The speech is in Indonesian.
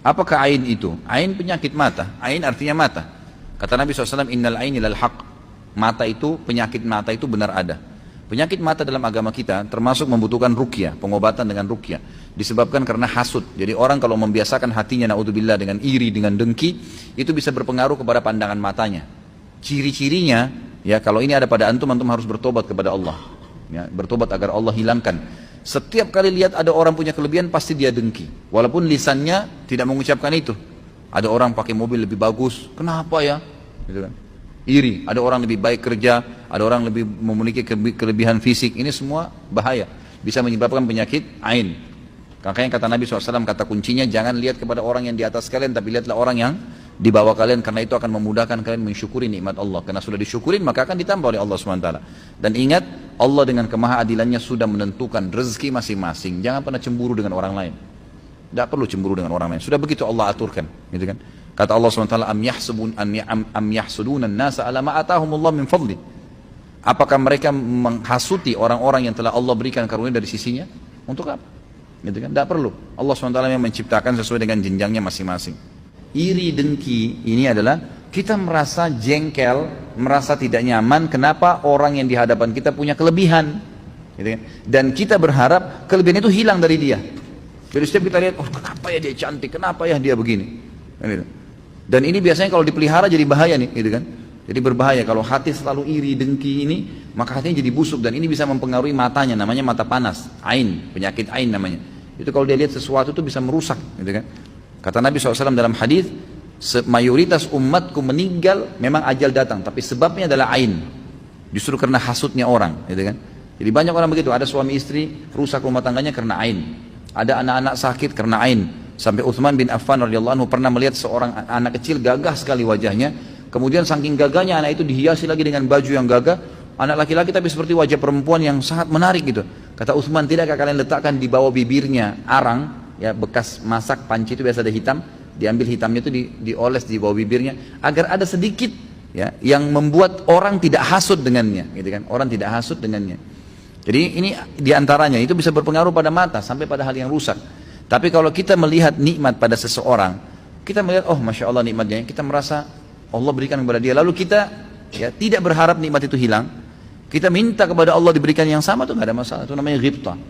Apakah ain itu? Ain penyakit mata. Ain artinya mata. Kata Nabi SAW, innal aini lal haq. Mata itu, penyakit mata itu benar ada. Penyakit mata dalam agama kita termasuk membutuhkan ruqyah, pengobatan dengan ruqyah. Disebabkan karena hasud. Jadi orang kalau membiasakan hatinya, na'udzubillah, dengan iri, dengan dengki, itu bisa berpengaruh kepada pandangan matanya. Ciri-cirinya, ya kalau ini ada pada antum, antum harus bertobat kepada Allah. Ya, bertobat agar Allah hilangkan. Setiap kali lihat ada orang punya kelebihan, pasti dia dengki. Walaupun lisannya tidak mengucapkan itu. Ada orang pakai mobil lebih bagus, kenapa ya? Gitu kan. Iri, ada orang lebih baik kerja, ada orang lebih memiliki kelebihan fisik. Ini semua bahaya, bisa menyebabkan penyakit ain. Makanya kata Nabi SAW, kata kuncinya, jangan lihat kepada orang yang di atas kalian, tapi lihatlah orang yang di bawah kalian, karena itu akan memudahkan kalian mensyukuri nikmat Allah. Karena sudah disyukurin, maka akan ditambah oleh Allah SWT. Dan ingat, Allah dengan kemahaadilannya sudah menentukan rezeki masing-masing. Jangan pernah cemburu dengan orang lain. Tidak perlu cemburu dengan orang lain. Sudah begitu Allah aturkan, gitu kan? Kata Allah SWT, am yahsuduna an-nasa ala ma atahumullah min fadli. Apakah mereka menghasuti orang-orang yang telah Allah berikan karunia dari sisinya? Untuk apa? Gitu kan? Tidak perlu. Allah SWT yang menciptakan sesuai dengan jenjangnya masing-masing. Iri, dengki, ini adalah kita merasa jengkel, merasa tidak nyaman, kenapa orang yang di hadapan kita punya kelebihan, gitu kan? Dan kita berharap kelebihan itu hilang dari dia. Jadi setiap kita lihat, oh kenapa ya dia cantik, kenapa ya dia begini, gitu. Dan ini biasanya kalau dipelihara jadi bahaya nih, gitu kan? Jadi berbahaya kalau hati selalu iri, dengki ini, maka hatinya jadi busuk, dan ini bisa mempengaruhi matanya, namanya mata panas, ain, penyakit ain namanya. Itu kalau dia lihat sesuatu itu bisa merusak, gitu kan? Kata Nabi SAW dalam hadis, mayoritas umatku meninggal memang ajal datang, tapi sebabnya adalah ain, justru karena hasutnya orang, gitu kan? Jadi banyak orang begitu, ada suami istri rusak rumah tangganya karena ain, ada anak-anak sakit karena ain. Sampai Utsman bin Affan radhiyallahu anhu pernah melihat seorang anak kecil gagah sekali wajahnya, kemudian saking gagahnya anak itu dihiasi lagi dengan baju yang gagah, anak laki-laki tapi seperti wajah perempuan yang sangat menarik gitu. Kata Utsman, tidakkah kalian letakkan di bawah bibirnya arang, ya bekas masak panci itu biasa ada hitam, diambil hitamnya itu dioles di bawah bibirnya agar ada sedikit ya yang membuat orang tidak hasut dengannya, gitu kan? Orang tidak hasut dengannya. Jadi ini diantaranya itu bisa berpengaruh pada mata sampai pada hal yang rusak. Tapi kalau kita melihat nikmat pada seseorang, kita melihat, oh masya Allah nikmatnya, kita merasa Allah berikan kepada dia, lalu kita ya tidak berharap nikmat itu hilang, kita minta kepada Allah diberikan yang sama, itu nggak ada masalah. Itu namanya ghibtah.